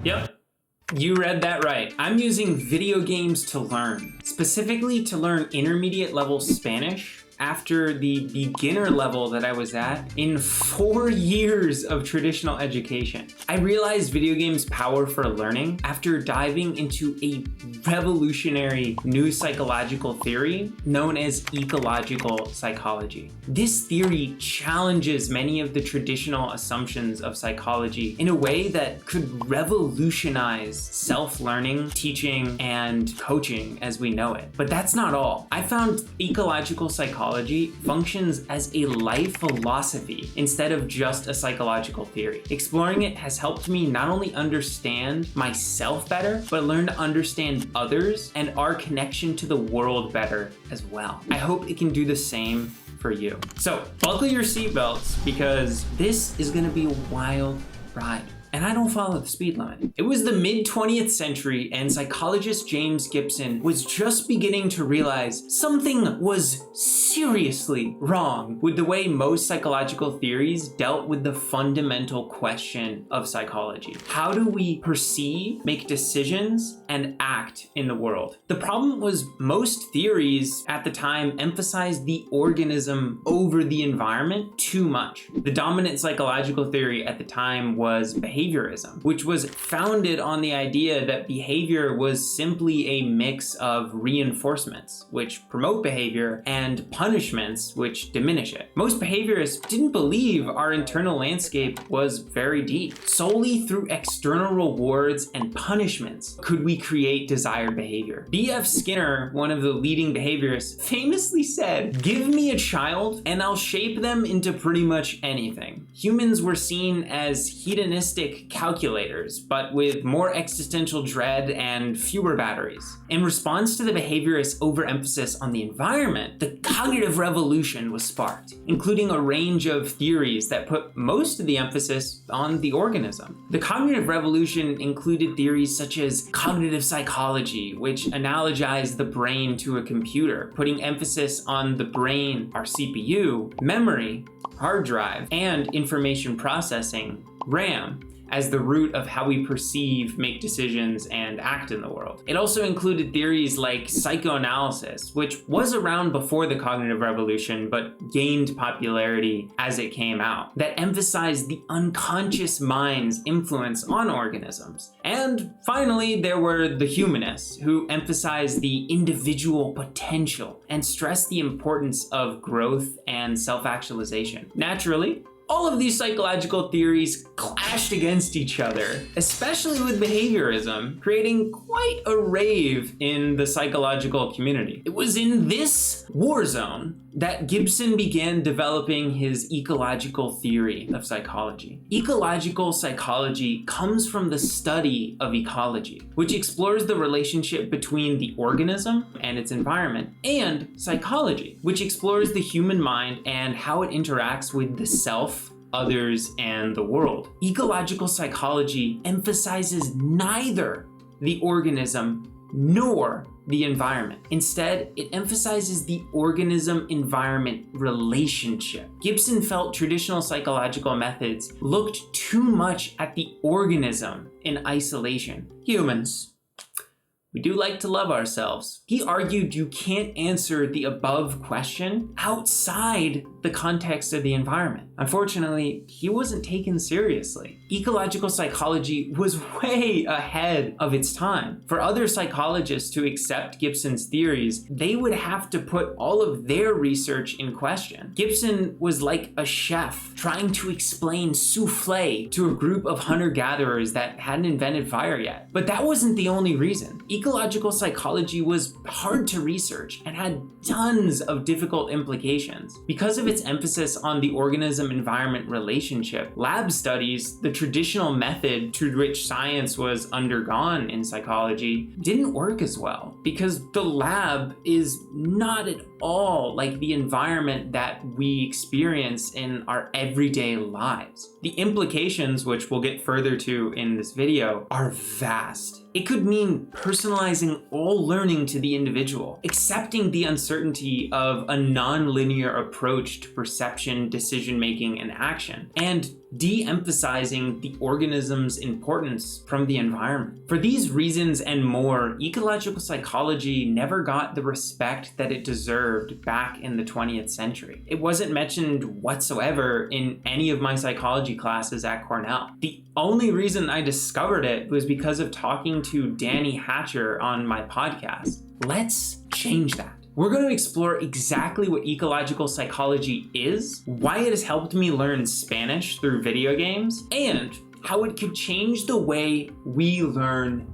Yep. You read that right. I'm using video games to learn, specifically to learn intermediate level Spanish after the beginner level that I was at in 4 years of traditional education. I realized video games' power for learning after diving into a revolutionary new psychological theory known as ecological psychology. This theory challenges many of the traditional assumptions of psychology in a way that could revolutionize self-learning, teaching, and coaching as we know it. But that's not all. I found ecological psychology functions as a life philosophy instead of just a psychological theory. Exploring it has helped me not only understand myself better, but learn to understand others and our connection to the world better as well. I hope it can do the same for you. So buckle your seatbelts because this is gonna be a wild ride. And I don't follow the speed limit. It was the mid-20th century and psychologist James Gibson was just beginning to realize something was seriously wrong with the way most psychological theories dealt with the fundamental question of psychology. How do we perceive, make decisions, and act in the world? The problem was most theories at the time emphasized the organism over the environment too much. The dominant psychological theory at the time was behaviorism, which was founded on the idea that behavior was simply a mix of reinforcements, which promote behavior, and punishments, which diminish it. Most behaviorists didn't believe our internal landscape was very deep. Solely through external rewards and punishments could we create desired behavior. B.F. Skinner, one of the leading behaviorists, famously said, "Give me a child and I'll shape them into pretty much anything." Humans were seen as hedonistic calculators, but with more existential dread and fewer batteries. In response to the behaviorist's overemphasis on the environment, the cognitive revolution was sparked, including a range of theories that put most of the emphasis on the organism. The cognitive revolution included theories such as cognitive psychology, which analogized the brain to a computer, putting emphasis on the brain, our CPU, memory, hard drive, and information processing, RAM, as the root of how we perceive, make decisions, and act in the world. It also included theories like psychoanalysis, which was around before the cognitive revolution, but gained popularity as it came out, that emphasized the unconscious mind's influence on organisms. And finally, there were the humanists, who emphasized the individual potential and stressed the importance of growth and self-actualization. Naturally, all of these psychological theories clashed against each other, especially with behaviorism, creating quite a rave in the psychological community. It was in this war zone that Gibson began developing his ecological theory of psychology. Ecological psychology comes from the study of ecology, which explores the relationship between the organism and its environment, and psychology, which explores the human mind and how it interacts with the self, others, and the world. Ecological psychology emphasizes neither the organism nor the environment. Instead, it emphasizes the organism-environment relationship. Gibson felt traditional psychological methods looked too much at the organism in isolation. Humans, we do like to love ourselves. He argued you can't answer the above question outside the context of the environment. Unfortunately, he wasn't taken seriously. Ecological psychology was way ahead of its time. For other psychologists to accept Gibson's theories, they would have to put all of their research in question. Gibson was like a chef trying to explain souffle to a group of hunter-gatherers that hadn't invented fire yet. But that wasn't the only reason. Ecological psychology was hard to research and had tons of difficult implications. Because of its emphasis on the organism-environment relationship, lab studies, the traditional method to which science was undergone in psychology, didn't work as well because the lab is not at all like the environment that we experience in our everyday lives. The implications, which we'll get further to in this video, are vast. It could mean personalizing all learning to the individual, accepting the uncertainty of a non-linear approach to perception, decision-making, and action, and de-emphasizing the organism's importance from the environment. For these reasons and more, ecological psychology never got the respect that it deserved back in the 20th century. It wasn't mentioned whatsoever in any of my psychology classes at Cornell. The only reason I discovered it was because of talking to Danny Hatcher on my podcast. Let's change that. We're going to explore exactly what ecological psychology is, why it has helped me learn Spanish through video games, and how it could change the way we learn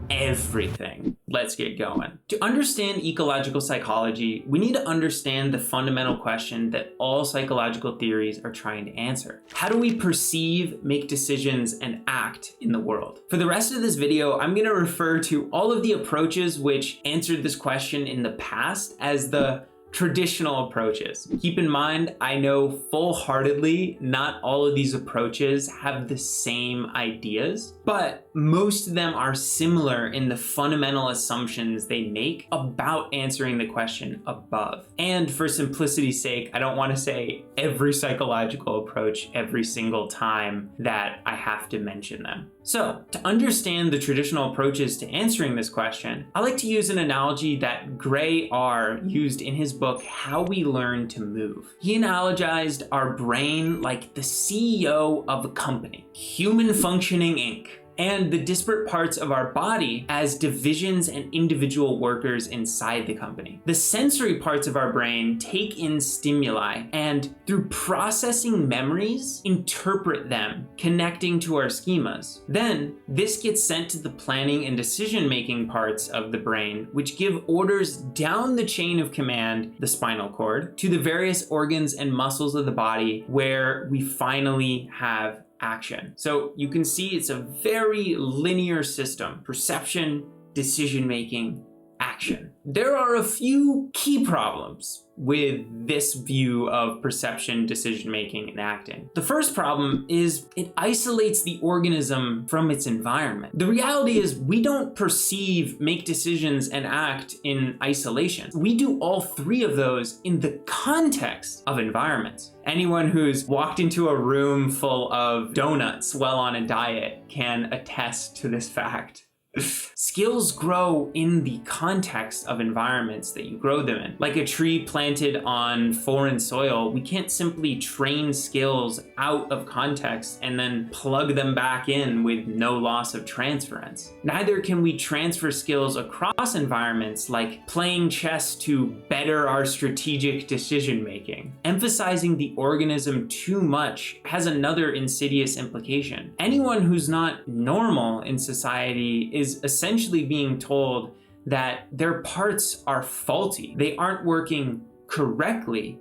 everything. Let's get going. To understand ecological psychology, we need to understand the fundamental question that all psychological theories are trying to answer. How do we perceive, make decisions, and act in the world? For the rest of this video, I'm going to refer to all of the approaches which answered this question in the past as the traditional approaches. Keep in mind, I know full-heartedly not all of these approaches have the same ideas, but most of them are similar in the fundamental assumptions they make about answering the question above. And for simplicity's sake, I don't want to say every psychological approach every single time that I have to mention them. So, to understand the traditional approaches to answering this question, I like to use an analogy that Gray R. used in his book, How We Learn to Move. He analogized our brain like the CEO of a company, Human Functioning Inc., and the disparate parts of our body as divisions and individual workers inside the company. The sensory parts of our brain take in stimuli and, through processing memories, interpret them, connecting to our schemas. Then, this gets sent to the planning and decision-making parts of the brain, which give orders down the chain of command, the spinal cord, to the various organs and muscles of the body where we finally have action. So you can see it's a very linear system: perception, decision-making, action. There are a few key problems with this view of perception, decision-making, and acting. The first problem is it isolates the organism from its environment. The reality is we don't perceive, make decisions, and act in isolation. We do all three of those in the context of environments. Anyone who's walked into a room full of donuts while on a diet can attest to this fact. Skills grow in the context of environments that you grow them in. Like a tree planted on foreign soil, we can't simply train skills out of context and then plug them back in with no loss of transference. Neither can we transfer skills across environments, like playing chess to better our strategic decision making. Emphasizing the organism too much has another insidious implication. Anyone who's not normal in society is essentially being told that their parts are faulty, they aren't working correctly,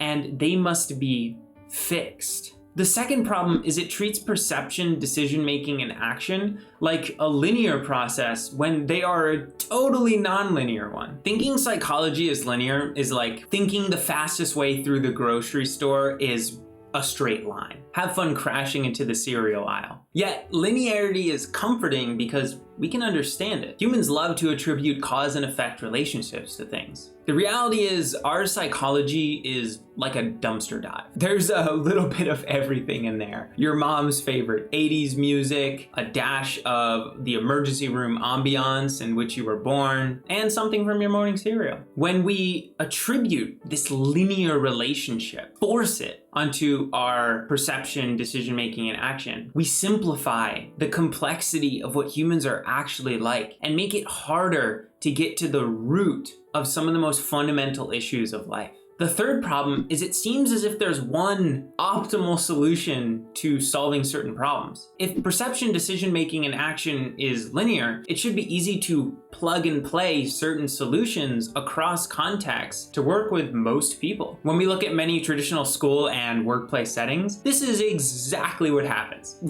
and they must be fixed. The second problem is it treats perception, decision-making, and action like a linear process when they are a totally non-linear one. Thinking psychology is linear is like thinking the fastest way through the grocery store is a straight line. Have fun crashing into the cereal aisle. Yet, linearity is comforting because we can understand it. Humans love to attribute cause and effect relationships to things. The reality is our psychology is like a dumpster dive. There's a little bit of everything in there. Your mom's favorite 80s music, a dash of the emergency room ambiance in which you were born, and something from your morning cereal. When we attribute this linear relationship, force it onto our perception, decision-making, and action, we simplify the complexity of what humans are actually like and make it harder to get to the root of some of the most fundamental issues of life. The third problem is it seems as if there's one optimal solution to solving certain problems. If perception, decision-making, and action is linear, it should be easy to plug and play certain solutions across contexts to work with most people. When we look at many traditional school and workplace settings, this is exactly what happens.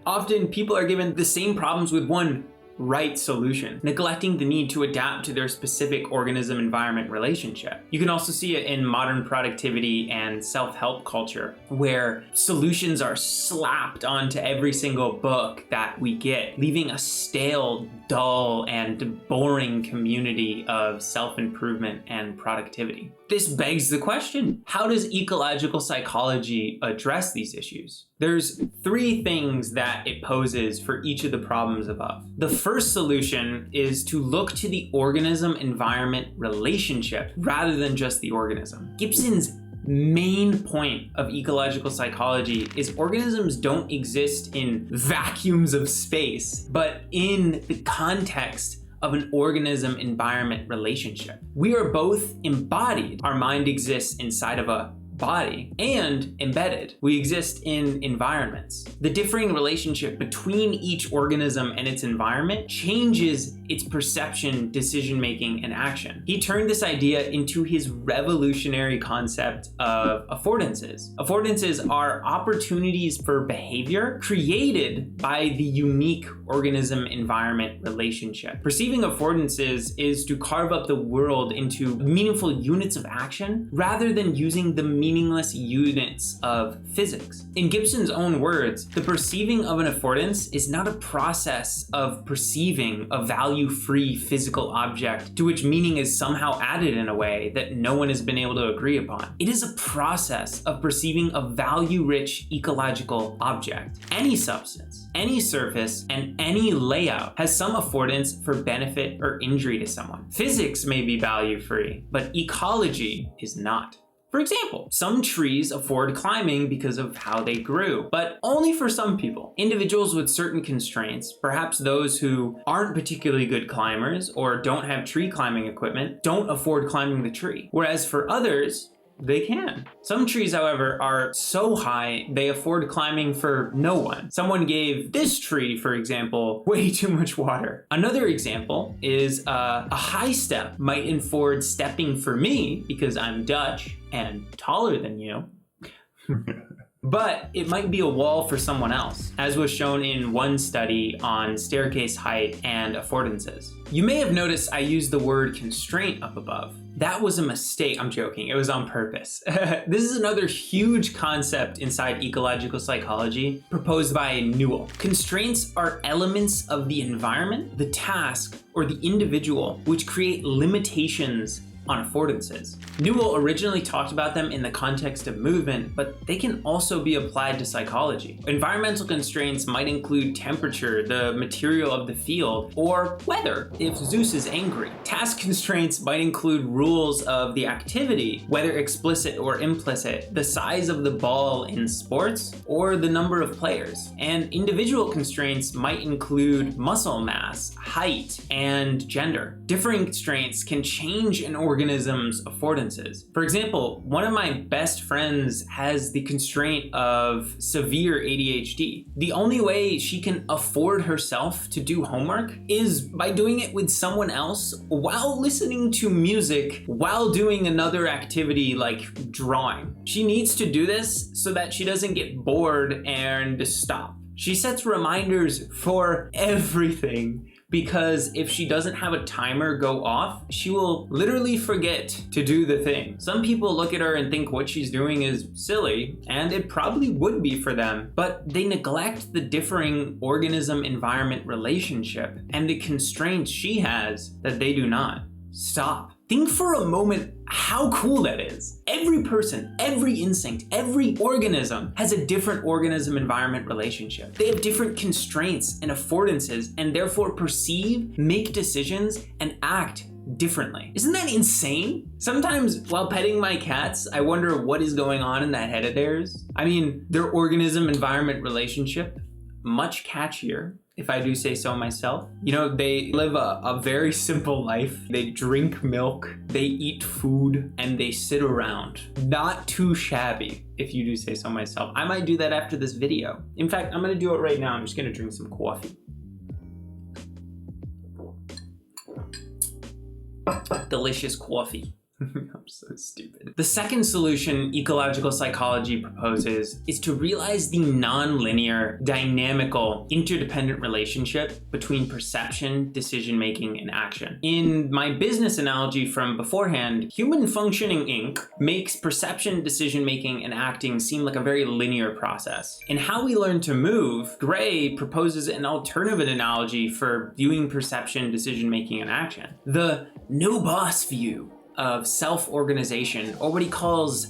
Often people are given the same problems with one right solution, neglecting the need to adapt to their specific organism-environment relationship. You can also see it in modern productivity and self-help culture, where solutions are slapped onto every single book that we get, leaving a stale, dull, and boring community of self-improvement and productivity. This begs the question, how does ecological psychology address these issues? There's 3 things that it poses for each of the problems above. The first solution is to look to the organism-environment relationship rather than just the organism. Gibson's main point of ecological psychology is organisms don't exist in vacuums of space, but in the context of an organism-environment relationship. We are both embodied. Our mind exists inside of a body, and embedded. We exist in environments. The differing relationship between each organism and its environment changes its perception, decision-making, and action. He turned this idea into his revolutionary concept of affordances. Affordances are opportunities for behavior created by the unique organism-environment relationship. Perceiving affordances is to carve up the world into meaningful units of action rather than using the meaningless units of physics. In Gibson's own words, the perceiving of an affordance is not a process of perceiving a value-free physical object to which meaning is somehow added in a way that no one has been able to agree upon. It is a process of perceiving a value-rich ecological object. Any substance, any surface, and any layout has some affordance for benefit or injury to someone. Physics may be value-free, but ecology is not. For example, some trees afford climbing because of how they grew, but only for some people. Individuals with certain constraints, perhaps those who aren't particularly good climbers or don't have tree climbing equipment, don't afford climbing the tree. Whereas for others, they can. Some trees, however, are so high they afford climbing for no one. Someone gave this tree, for example, way too much water. Another example is a high step might afford stepping for me because I'm Dutch and taller than you. But it might be a wall for someone else, as was shown in one study on staircase height and affordances. You may have noticed I used the word constraint up above. That was a mistake. I'm joking. It was on purpose. This is another huge concept inside ecological psychology proposed by Newell. Constraints are elements of the environment, the task, or the individual which create limitations on affordances. Newell originally talked about them in the context of movement, but they can also be applied to psychology. Environmental constraints might include temperature, the material of the field, or weather if Zeus is angry. Task constraints might include rules of the activity, whether explicit or implicit, the size of the ball in sports, or the number of players. And individual constraints might include muscle mass, height, and gender. Differing constraints can change an organism's affordances. For example, one of my best friends has the constraint of severe ADHD. The only way she can afford herself to do homework is by doing it with someone else while listening to music while doing another activity like drawing. She needs to do this so that she doesn't get bored and stop. She sets reminders for everything, because if she doesn't have a timer go off, she will literally forget to do the thing. Some people look at her and think what she's doing is silly, and it probably would be for them, but they neglect the differing organism-environment relationship and the constraints she has that they do not. Stop. Think for a moment how cool that is. Every person, every instinct, every organism has a different organism-environment relationship. They have different constraints and affordances and therefore perceive, make decisions, and act differently. Isn't that insane? Sometimes while petting my cats, I wonder what is going on in that head of theirs. I mean, their organism-environment relationship, much catchier, if I do say so myself. You know, they live a very simple life. They drink milk, they eat food, and they sit around. Not too shabby, if you do say so myself. I might do that after this video. In fact, I'm gonna do it right now. I'm just gonna drink some coffee. Delicious coffee. I'm so stupid. The second solution ecological psychology proposes is to realize the non-linear, dynamical, interdependent relationship between perception, decision-making, and action. In my business analogy from beforehand, human functioning Inc. makes perception, decision-making, and acting seem like a very linear process. In How We Learn to Move, Gray proposes an alternative analogy for viewing perception, decision-making, and action. The no-boss view of self-organization, or what he calls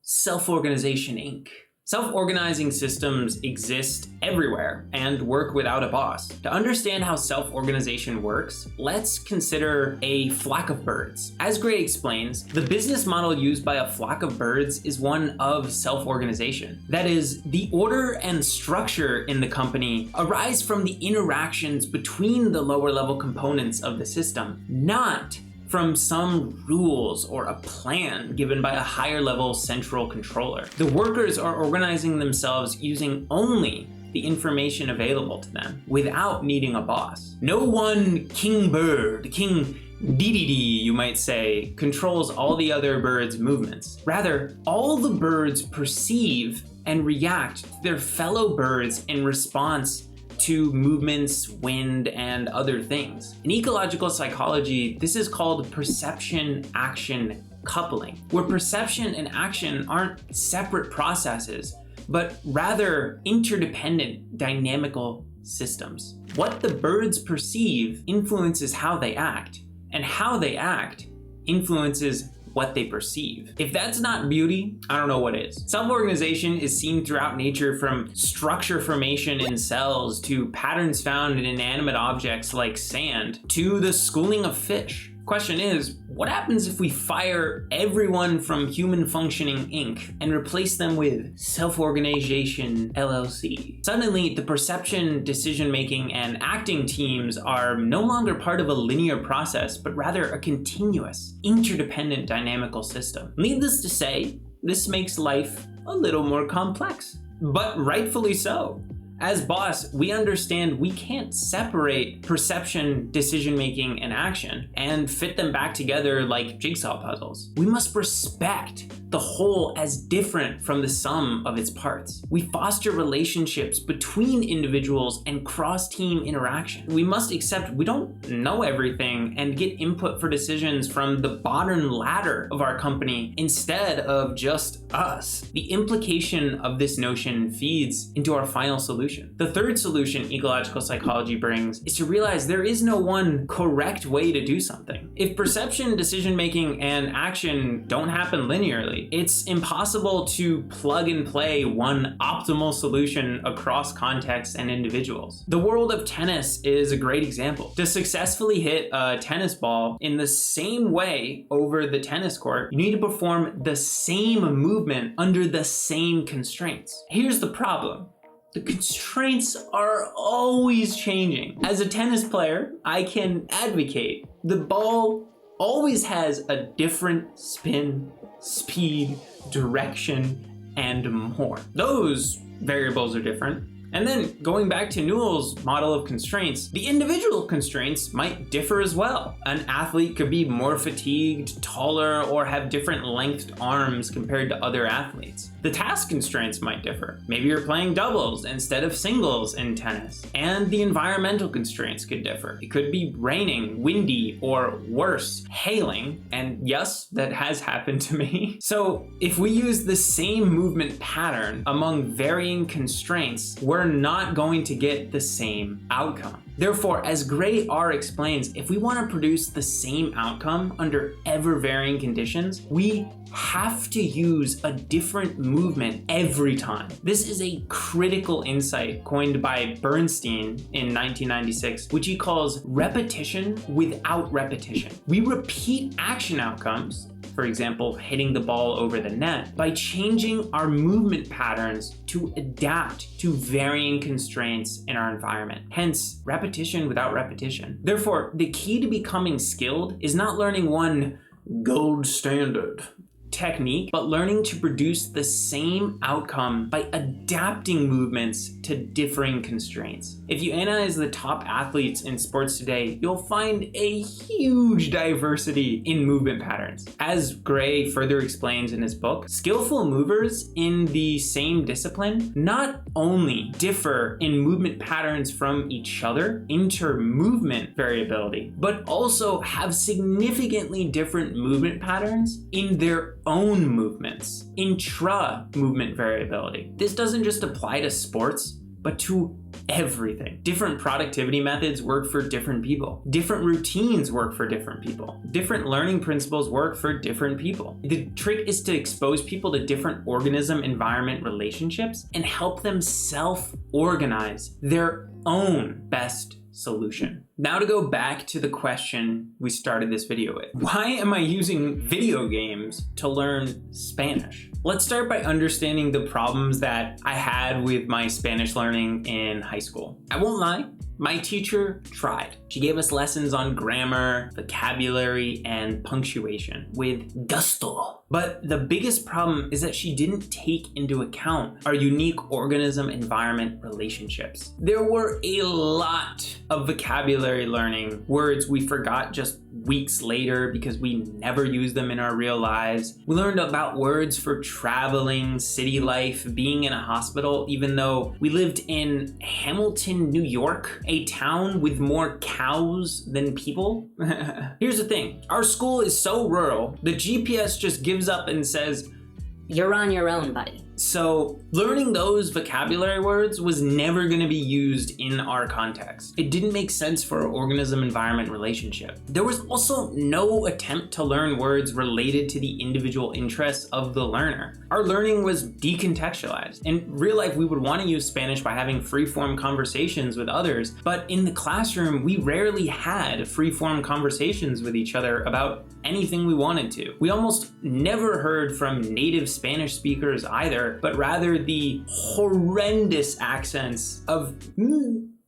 self-organization Inc. Self-organizing systems exist everywhere and work without a boss. To understand how self-organization works, let's consider a flock of birds. As Gray explains, the business model used by a flock of birds is one of self-organization. That is, the order and structure in the company arise from the interactions between the lower-level components of the system, not from some rules or a plan given by a higher level central controller. The workers are organizing themselves using only the information available to them without needing a boss. No one king bird, king DDD, you might say, controls all the other birds' movements. Rather, all the birds perceive and react to their fellow birds in response to movements, wind, and other things. In ecological psychology, this is called perception-action coupling, where perception and action aren't separate processes, but rather interdependent, dynamical systems. What the birds perceive influences how they act, and how they act influences what they perceive. If that's not beauty, I don't know what is. Self-organization is seen throughout nature, from structure formation in cells to patterns found in inanimate objects like sand to the schooling of fish. Question is, what happens if we fire everyone from Human Functioning Inc. and replace them with Self-Organization LLC? Suddenly, the perception, decision-making, and acting teams are no longer part of a linear process, but rather a continuous, interdependent, dynamical system. Needless to say, this makes life a little more complex, but rightfully so. As boss, we understand we can't separate perception, decision-making, and action and fit them back together like jigsaw puzzles. We must respect the whole as different from the sum of its parts. We foster relationships between individuals and cross-team interaction. We must accept we don't know everything and get input for decisions from the bottom ladder of our company instead of just us. The implication of this notion feeds into our final solution. The third solution ecological psychology brings is to realize there is no one correct way to do something. If perception, decision-making, and action don't happen linearly, it's impossible to plug and play one optimal solution across contexts and individuals. The world of tennis is a great example. To successfully hit a tennis ball in the same way over the tennis court, you need to perform the same movement under the same constraints. Here's the problem. The constraints are always changing. As a tennis player, I can advocate the ball always has a different spin, speed, direction, and more. Those variables are different. And then going back to Newell's model of constraints, the individual constraints might differ as well. An athlete could be more fatigued, taller, or have different lengthed arms compared to other athletes. The task constraints might differ. Maybe you're playing doubles instead of singles in tennis. And the environmental constraints could differ. It could be raining, windy, or worse, hailing. And yes, that has happened to me. So if we use the same movement pattern among varying constraints, we're not going to get the same outcome. Therefore, as Gray R explains, if we want to produce the same outcome under ever-varying conditions, we have to use a different movement every time. This is a critical insight coined by Bernstein in 1996, which he calls repetition without repetition. We repeat action outcomes, for example, hitting the ball over the net, by changing our movement patterns to adapt to varying constraints in our environment. Hence, repetition without repetition. Therefore, the key to becoming skilled is not learning one gold standard technique, but learning to produce the same outcome by adapting movements to differing constraints. If you analyze the top athletes in sports today, you'll find a huge diversity in movement patterns. As Gray further explains in his book, skillful movers in the same discipline not only differ in movement patterns from each other, inter-movement variability, but also have significantly different movement patterns in their own movements, intra-movement variability. This doesn't just apply to sports, but to everything. Different productivity methods work for different people. Different routines work for different people. Different learning principles work for different people. The trick is to expose people to different organism-environment relationships and help them self-organize their own best solution. Now to go back to the question we started this video with. Why am I using video games to learn Spanish? Let's start by understanding the problems that I had with my Spanish learning in high school. I won't lie, my teacher tried. She gave us lessons on grammar, vocabulary, and punctuation with gusto. But the biggest problem is that she didn't take into account our unique organism-environment relationships. There were a lot of vocabulary learning, words we forgot just weeks later because we never used them in our real lives. We learned about words for traveling, city life, being in a hospital, even though we lived in Hamilton, New York, a town with more cows than people. Here's the thing, our school is so rural, the GPS just gives up and says, "You're on your own, buddy." So learning those vocabulary words was never going to be used in our context. It didn't make sense for our organism-environment relationship. There was also no attempt to learn words related to the individual interests of the learner. Our learning was decontextualized. In real life, we would want to use Spanish by having free-form conversations with others, but in the classroom, we rarely had free-form conversations with each other about anything we wanted to. We almost never heard from native Spanish speakers either, but rather the horrendous accents of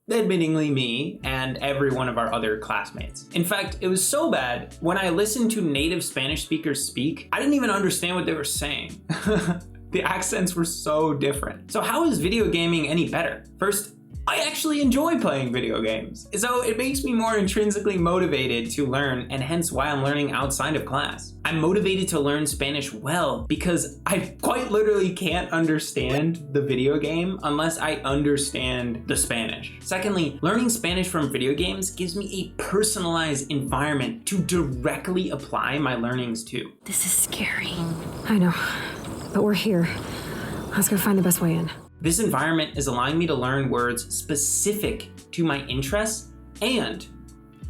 admittingly me and every one of our other classmates. In fact, it was so bad, when I listened to native Spanish speakers speak, I didn't even understand what they were saying. The accents were so different. So how is video gaming any better? First, I actually enjoy playing video games, so it makes me more intrinsically motivated to learn, and hence why I'm learning outside of class. I'm motivated to learn Spanish well because I quite literally can't understand the video game unless I understand the Spanish. Secondly, learning Spanish from video games gives me a personalized environment to directly apply my learnings to. This is scary. I know, but we're here. Let's go find the best way in. This environment is allowing me to learn words specific to my interests and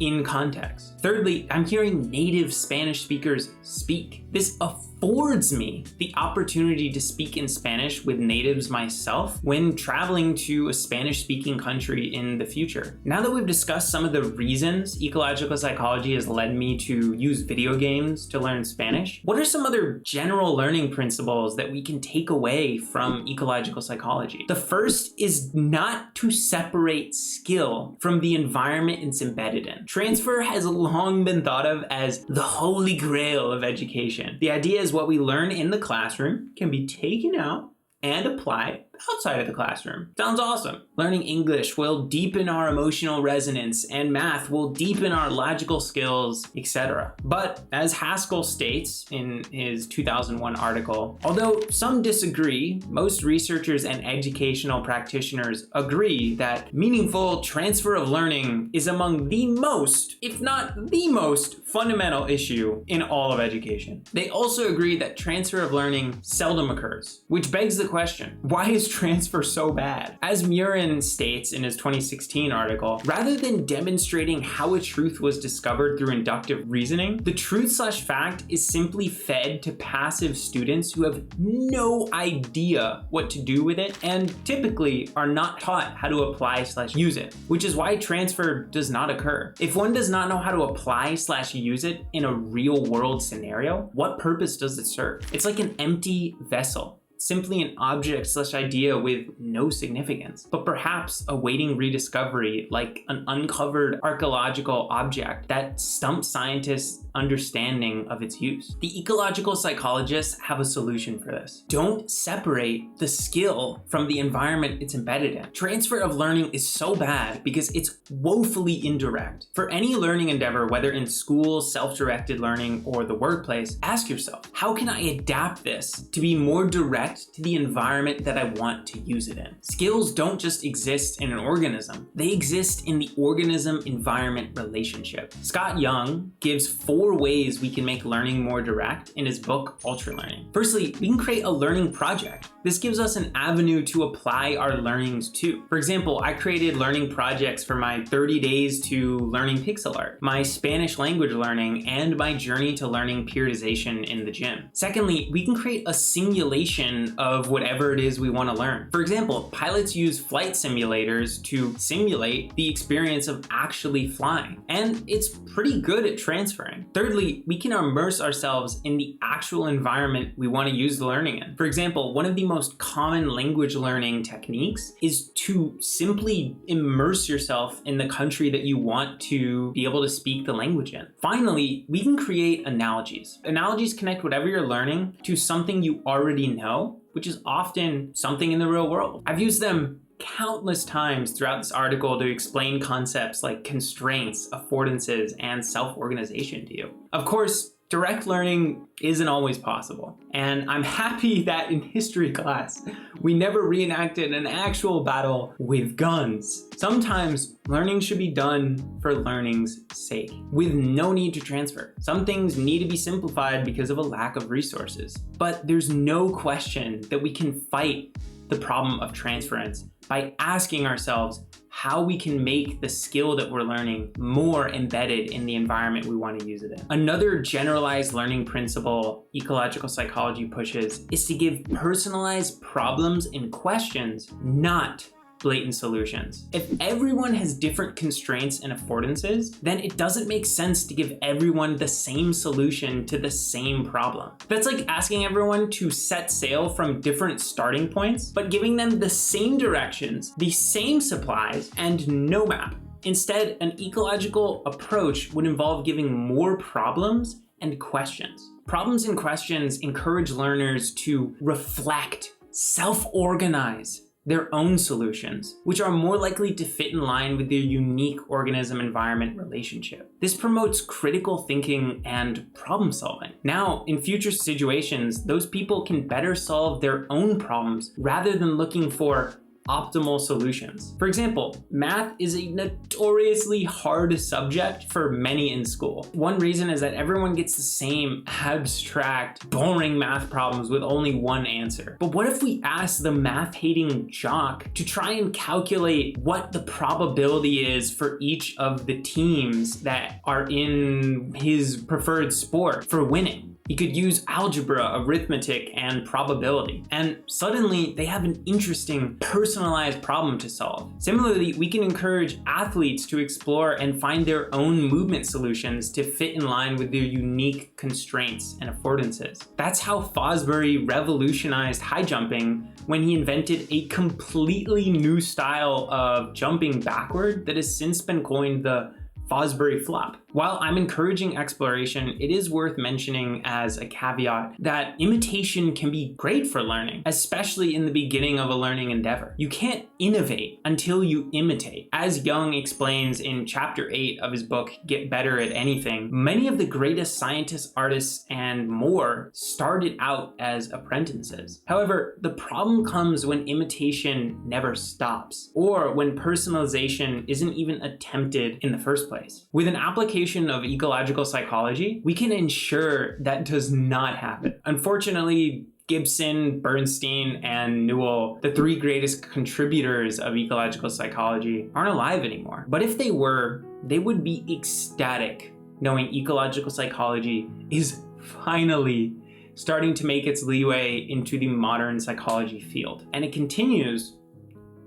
in context. Thirdly, I'm hearing native Spanish speakers speak. This affords me the opportunity to speak in Spanish with natives myself when traveling to a Spanish-speaking country in the future. Now that we've discussed some of the reasons ecological psychology has led me to use video games to learn Spanish, what are some other general learning principles that we can take away from ecological psychology? The first is not to separate skill from the environment it's embedded in. Transfer has long been thought of as the holy grail of education. The idea is what we learn in the classroom can be taken out and applied outside of the classroom. Sounds awesome. Learning English will deepen our emotional resonance, and math will deepen our logical skills, etc. But as Haskell states in his 2001 article, although some disagree, most researchers and educational practitioners agree that meaningful transfer of learning is among the most, if not the most, fundamental issue in all of education. They also agree that transfer of learning seldom occurs, which begs the question, why is transfer so bad? As Murin states in his 2016 article, rather than demonstrating how a truth was discovered through inductive reasoning, the truth/fact is simply fed to passive students who have no idea what to do with it and typically are not taught how to apply/use it, which is why transfer does not occur. If one does not know how to apply/use it in a real world scenario, what purpose does it serve? It's like an empty vessel. simply an object/idea with no significance, but perhaps awaiting rediscovery, like an uncovered archaeological object that stumps scientists' understanding of its use. The ecological psychologists have a solution for this. Don't separate the skill from the environment it's embedded in. Transfer of learning is so bad because it's woefully indirect. For any learning endeavor, whether in school, self-directed learning, or the workplace, ask yourself, how can I adapt this to be more direct to the environment that I want to use it in? Skills don't just exist in an organism. They exist in the organism-environment relationship. Scott Young gives 4 ways we can make learning more direct in his book, Ultra Learning. Firstly, we can create a learning project. This gives us an avenue to apply our learnings to. For example, I created learning projects for my 30 days to learning pixel art, my Spanish language learning, and my journey to learning periodization in the gym. Secondly, we can create a simulation of whatever it is we want to learn. For example, pilots use flight simulators to simulate the experience of actually flying, and it's pretty good at transferring. Thirdly, we can immerse ourselves in the actual environment we want to use the learning in. For example, one of the most common language learning techniques is to simply immerse yourself in the country that you want to be able to speak the language in. Finally, we can create analogies. Analogies connect whatever you're learning to something you already know, which is often something in the real world. I've used them countless times throughout this article to explain concepts like constraints, affordances, and self-organization to you. Of course, direct learning isn't always possible, and I'm happy that in history class, we never reenacted an actual battle with guns. Sometimes learning should be done for learning's sake, with no need to transfer. Some things need to be simplified because of a lack of resources, but there's no question that we can fight the problem of transference by asking ourselves how we can make the skill that we're learning more embedded in the environment we want to use it in. Another generalized learning principle ecological psychology pushes is to give personalized problems and questions, not blatant solutions. If everyone has different constraints and affordances, then it doesn't make sense to give everyone the same solution to the same problem. That's like asking everyone to set sail from different starting points, but giving them the same directions, the same supplies, and no map. Instead, an ecological approach would involve giving more problems and questions. Problems and questions encourage learners to reflect, self-organize their own solutions, which are more likely to fit in line with their unique organism-environment relationship. This promotes critical thinking and problem solving. Now, in future situations, those people can better solve their own problems rather than looking for optimal solutions. For example, math is a notoriously hard subject for many in school. One reason is that everyone gets the same abstract, boring math problems with only one answer. But what if we ask the math-hating jock to try and calculate what the probability is for each of the teams that are in his preferred sport for winning? He could use algebra, arithmetic, and probability. And suddenly they have an interesting, personalized problem to solve. Similarly, we can encourage athletes to explore and find their own movement solutions to fit in line with their unique constraints and affordances. That's how Fosbury revolutionized high jumping when he invented a completely new style of jumping backward that has since been coined the Fosbury flop. While I'm encouraging exploration, it is worth mentioning as a caveat that imitation can be great for learning, especially in the beginning of a learning endeavor. You can't innovate until you imitate. As Young explains in chapter 8 of his book, Get Better at Anything, many of the greatest scientists, artists, and more started out as apprentices. However, the problem comes when imitation never stops, or when personalization isn't even attempted in the first place. With an application of ecological psychology, we can ensure that does not happen. Unfortunately, Gibson, Bernstein, and Newell, the 3 greatest contributors of ecological psychology, aren't alive anymore. But if they were, they would be ecstatic knowing ecological psychology is finally starting to make its leeway into the modern psychology field. And it continues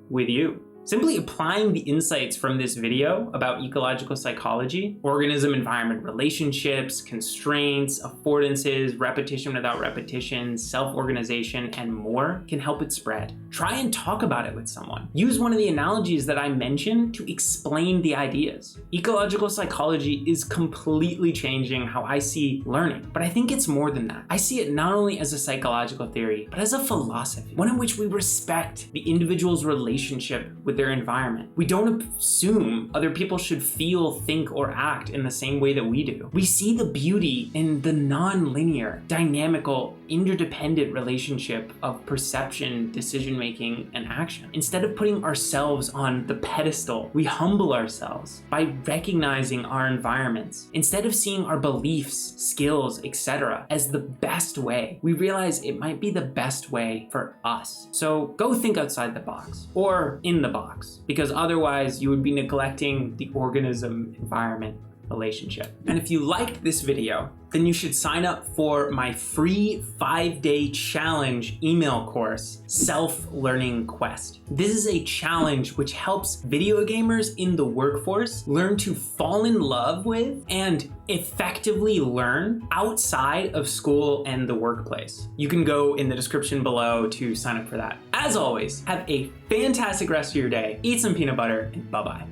with you. Simply applying the insights from this video about ecological psychology, organism-environment relationships, constraints, affordances, repetition without repetition, self-organization, and more can help it spread. Try and talk about it with someone. Use one of the analogies that I mentioned to explain the ideas. Ecological psychology is completely changing how I see learning, but I think it's more than that. I see it not only as a psychological theory, but as a philosophy, one in which we respect the individual's relationship with their environment. We don't assume other people should feel, think, or act in the same way that we do. We see the beauty in the non-linear, dynamical, interdependent relationship of perception, decision-making, and action. Instead of putting ourselves on the pedestal, we humble ourselves by recognizing our environments. Instead of seeing our beliefs, skills, etc. as the best way, we realize it might be the best way for us. So go think outside the box, or in the box, because otherwise you would be neglecting the organism-environment relationship. And if you liked this video, then you should sign up for my free 5-day challenge email course, Self-Learning Quest. This is a challenge which helps video gamers in the workforce learn to fall in love with and effectively learn outside of school and the workplace. You can go in the description below to sign up for that. As always, have a fantastic rest of your day, eat some peanut butter, and bye-bye.